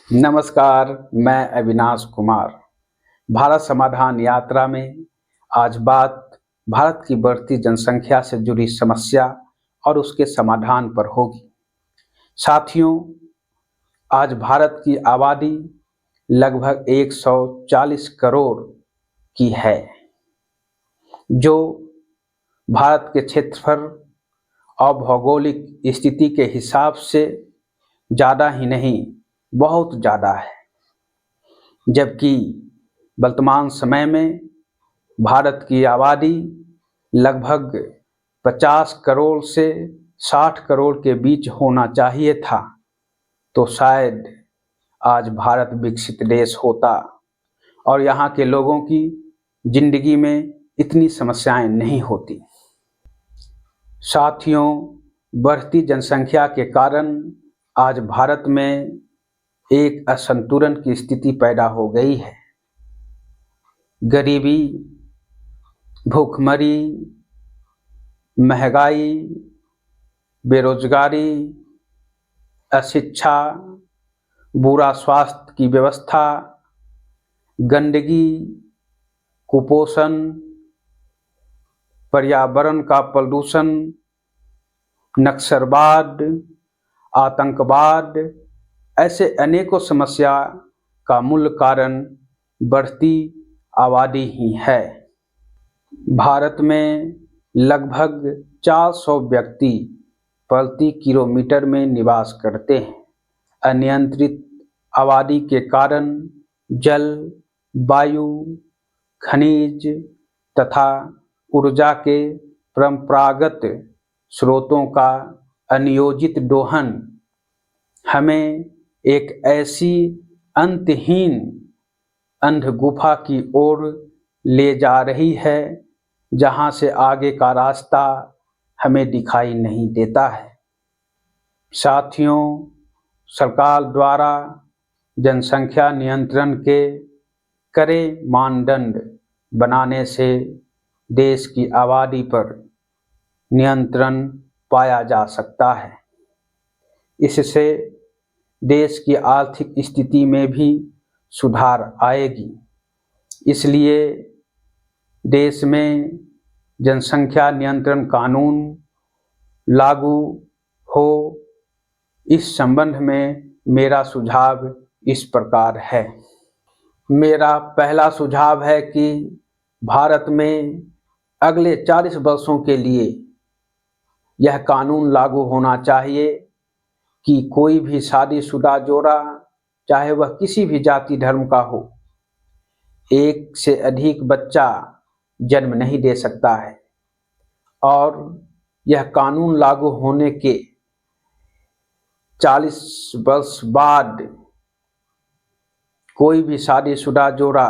नमस्कार, मैं अविनाश कुमार। भारत समाधान यात्रा में आज बात भारत की बढ़ती जनसंख्या से जुड़ी समस्या और उसके समाधान पर होगी। साथियों, आज भारत की आबादी लगभग 140 करोड़ की है, जो भारत के क्षेत्रफल और भौगोलिक स्थिति के हिसाब से ज़्यादा ही नहीं, बहुत ज़्यादा है। जबकि वर्तमान समय में भारत की आबादी लगभग 50 करोड़ से 60 करोड़ के बीच होना चाहिए था, तो शायद आज भारत विकसित देश होता और यहाँ के लोगों की जिंदगी में इतनी समस्याएं नहीं होती। साथियों, बढ़ती जनसंख्या के कारण आज भारत में एक असंतुलन की स्थिति पैदा हो गई है। गरीबी, भूखमरी, महंगाई, बेरोजगारी, अशिक्षा, बुरा स्वास्थ्य की व्यवस्था, गंदगी, कुपोषण, पर्यावरण का प्रदूषण, नक्सलवाद, आतंकवाद, ऐसे अनेकों समस्या का मूल कारण बढ़ती आबादी ही है। भारत में लगभग 400 व्यक्ति प्रति किलोमीटर में निवास करते हैं। अनियंत्रित आबादी के कारण जल, वायु, खनिज तथा ऊर्जा के परंपरागत स्रोतों का अनियोजित दोहन हमें एक ऐसी अंतहीन अंध गुफा की ओर ले जा रही है जहां से आगे का रास्ता हमें दिखाई नहीं देता है। साथियों, सरकार द्वारा जनसंख्या नियंत्रण के कड़े मानदंड बनाने से देश की आबादी पर नियंत्रण पाया जा सकता है। इससे देश की आर्थिक स्थिति में भी सुधार आएगी। इसलिए देश में जनसंख्या नियंत्रण कानून लागू हो। इस संबंध में मेरा सुझाव इस प्रकार है। मेरा पहला सुझाव है कि भारत में अगले 40 वर्षों के लिए यह कानून लागू होना चाहिए कि कोई भी शादीशुदा जोड़ा, चाहे वह किसी भी जाति धर्म का हो, एक से अधिक बच्चा जन्म नहीं दे सकता है। और यह कानून लागू होने के 40 वर्ष बाद कोई भी शादीशुदा जोड़ा,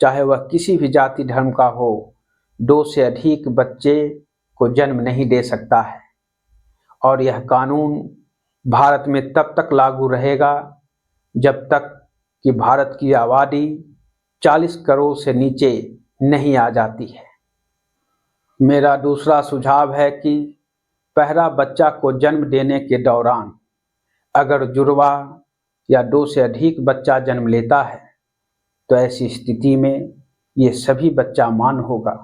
चाहे वह किसी भी जाति धर्म का हो, 2 से अधिक बच्चे को जन्म नहीं दे सकता है। और यह कानून भारत में तब तक लागू रहेगा जब तक कि भारत की आबादी 40 करोड़ से नीचे नहीं आ जाती है। मेरा दूसरा सुझाव है कि पहला बच्चा को जन्म देने के दौरान अगर जुड़वा या 2 से अधिक बच्चा जन्म लेता है, तो ऐसी स्थिति में ये सभी बच्चा मान होगा,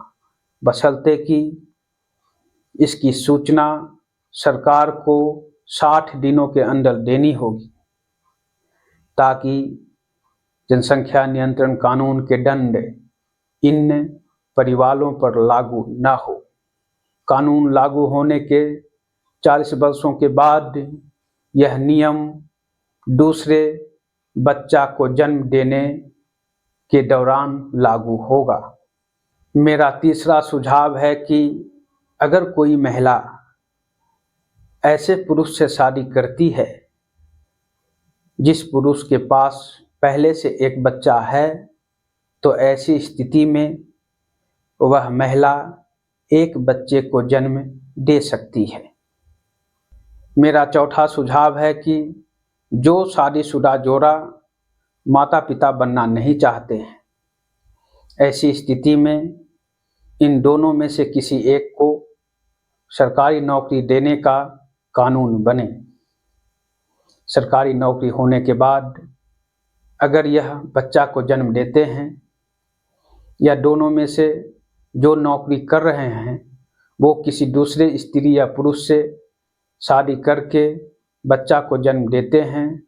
बशर्ते कि इसकी सूचना सरकार को 60 दिनों के अंदर देनी होगी, ताकि जनसंख्या नियंत्रण कानून के दंड इन परिवारों पर लागू न हो। कानून लागू होने के 40 वर्षों के बाद यह नियम दूसरे बच्चा को जन्म देने के दौरान लागू होगा। मेरा तीसरा सुझाव है कि अगर कोई महिला ऐसे पुरुष से शादी करती है जिस पुरुष के पास पहले से एक बच्चा है, तो ऐसी स्थिति में वह महिला एक बच्चे को जन्म दे सकती है। मेरा चौथा सुझाव है कि जो शादीशुदा जोड़ा माता पिता बनना नहीं चाहते हैं, ऐसी स्थिति में इन दोनों में से किसी एक को सरकारी नौकरी देने का कानून बने। सरकारी नौकरी होने के बाद अगर यह बच्चा को जन्म देते हैं या दोनों में से जो नौकरी कर रहे हैं वो किसी दूसरे स्त्री या पुरुष से शादी करके बच्चा को जन्म देते हैं,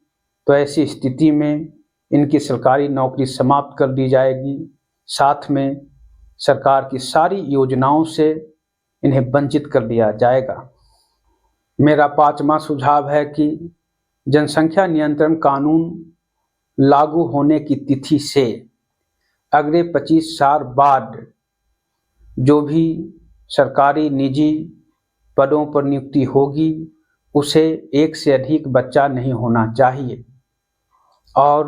तो ऐसी स्थिति में इनकी सरकारी नौकरी समाप्त कर दी जाएगी। साथ में सरकार की सारी योजनाओं से इन्हें वंचित कर दिया जाएगा। मेरा 5वां सुझाव है कि जनसंख्या नियंत्रण कानून लागू होने की तिथि से अगले 25 साल बाद जो भी सरकारी निजी पदों पर नियुक्ति होगी उसे एक से अधिक बच्चा नहीं होना चाहिए। और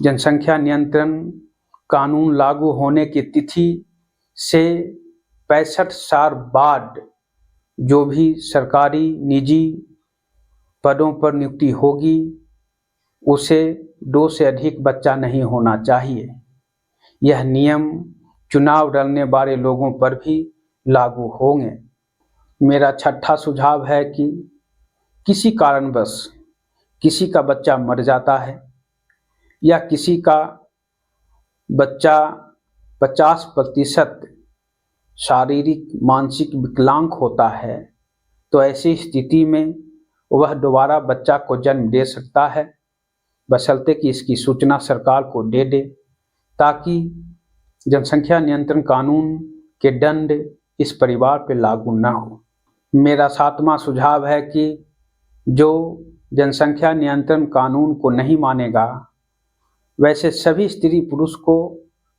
जनसंख्या नियंत्रण कानून लागू होने की तिथि से 65 साल बाद जो भी सरकारी निजी पदों पर नियुक्ति होगी उसे 2 से अधिक बच्चा नहीं होना चाहिए। यह नियम चुनाव लड़ने वाले लोगों पर भी लागू होंगे। मेरा 6वां सुझाव है कि किसी कारणवश किसी का बच्चा मर जाता है या किसी का बच्चा 50% शारीरिक मानसिक विकलांग होता है, तो ऐसी स्थिति में वह दोबारा बच्चा को जन्म दे सकता है, बशर्ते कि इसकी सूचना सरकार को दे दे, ताकि जनसंख्या नियंत्रण कानून के दंड इस परिवार पर लागू न हो। मेरा 7वां सुझाव है कि जो जनसंख्या नियंत्रण कानून को नहीं मानेगा वैसे सभी स्त्री पुरुष को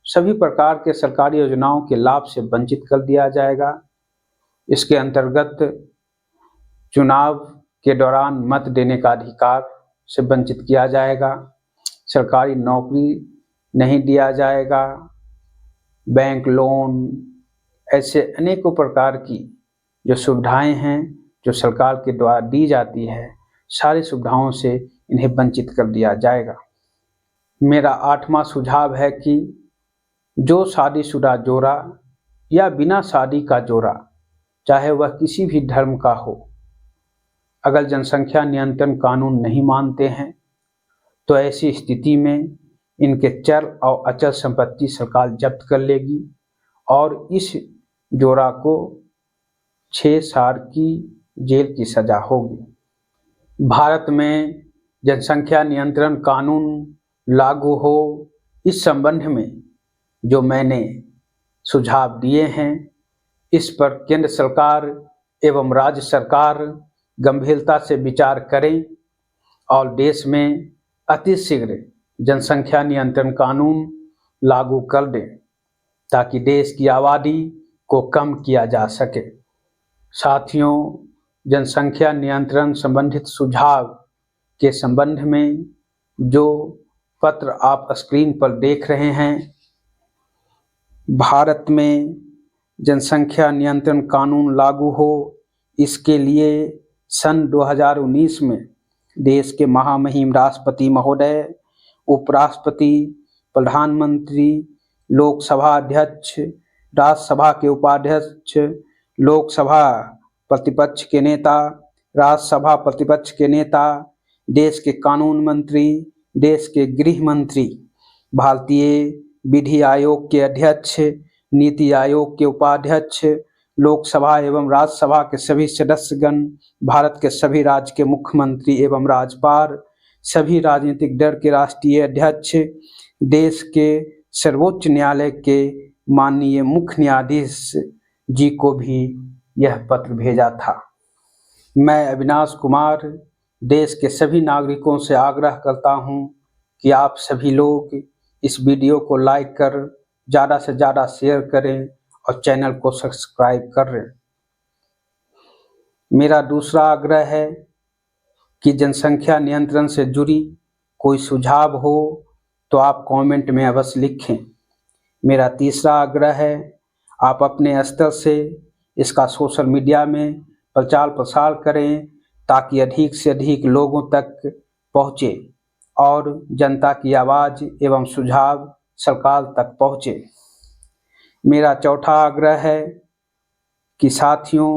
सभी प्रकार के सरकारी योजनाओं के लाभ से वंचित कर दिया जाएगा। इसके अंतर्गत चुनाव के दौरान मत देने का अधिकार से वंचित किया जाएगा, सरकारी नौकरी नहीं दिया जाएगा, बैंक लोन, ऐसे अनेकों प्रकार की जो सुविधाएं हैं जो सरकार के द्वारा दी जाती है, सारी सुविधाओं से इन्हें वंचित कर दिया जाएगा। मेरा 8वां सुझाव है कि जो शादीशुदा जोड़ा या बिना शादी का जोड़ा, चाहे वह किसी भी धर्म का हो, अगर जनसंख्या नियंत्रण कानून नहीं मानते हैं तो ऐसी स्थिति में इनके चल और अचल संपत्ति सरकार जब्त कर लेगी और इस जोड़ा को 6 साल की जेल की सजा होगी। भारत में जनसंख्या नियंत्रण कानून लागू हो, इस संबंध में जो मैंने सुझाव दिए हैं इस पर केंद्र सरकार एवं राज्य सरकार गंभीरता से विचार करें और देश में अतिशीघ्र जनसंख्या नियंत्रण कानून लागू कर दें ताकि देश की आबादी को कम किया जा सके। साथियों, जनसंख्या नियंत्रण संबंधित सुझाव के संबंध में जो पत्र आप स्क्रीन पर देख रहे हैं, भारत में जनसंख्या नियंत्रण कानून लागू हो इसके लिए सन 2019 में देश के महामहिम राष्ट्रपति महोदय, उपराष्ट्रपति, प्रधानमंत्री, लोकसभा अध्यक्ष, राज्यसभा के उपाध्यक्ष, लोकसभा प्रतिपक्ष के नेता, राज्यसभा प्रतिपक्ष के नेता, देश के कानून मंत्री, देश के गृह मंत्री, भारतीय विधि आयोग के अध्यक्ष, नीति आयोग के उपाध्यक्ष, लोकसभा एवं राज्यसभा के सभी सदस्यगण, भारत के सभी राज्य के मुख्यमंत्री एवं राज्यपाल, सभी राजनीतिक दल के राष्ट्रीय अध्यक्ष, देश के सर्वोच्च न्यायालय के माननीय मुख्य न्यायाधीश जी को भी यह पत्र भेजा था। मैं अविनाश कुमार देश के सभी नागरिकों से आग्रह करता हूं कि आप सभी लोग इस वीडियो को लाइक कर ज़्यादा से ज़्यादा शेयर करें और चैनल को सब्सक्राइब करें। मेरा दूसरा आग्रह है कि जनसंख्या नियंत्रण से जुड़ी कोई सुझाव हो तो आप कमेंट में अवश्य लिखें। मेरा तीसरा आग्रह है आप अपने स्तर से इसका सोशल मीडिया में प्रचार प्रसार करें ताकि अधिक से अधिक लोगों तक पहुँचे और जनता की आवाज़ एवं सुझाव सरकार तक पहुँचे। मेरा चौथा आग्रह है कि साथियों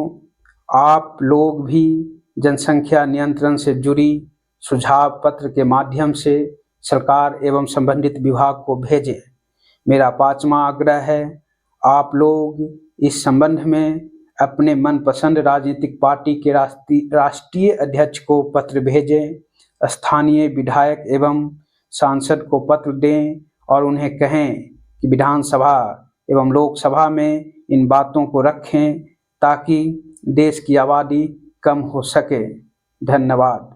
आप लोग भी जनसंख्या नियंत्रण से जुड़ी सुझाव पत्र के माध्यम से सरकार एवं संबंधित विभाग को भेजें। मेरा 5वां आग्रह है, आप लोग इस संबंध में अपने मनपसंद राजनीतिक पार्टी के राष्ट्रीय अध्यक्ष को पत्र भेजें, स्थानीय विधायक एवं सांसद को पत्र दें और उन्हें कहें कि विधानसभा एवं लोकसभा में इन बातों को रखें ताकि देश की आबादी कम हो सके। धन्यवाद।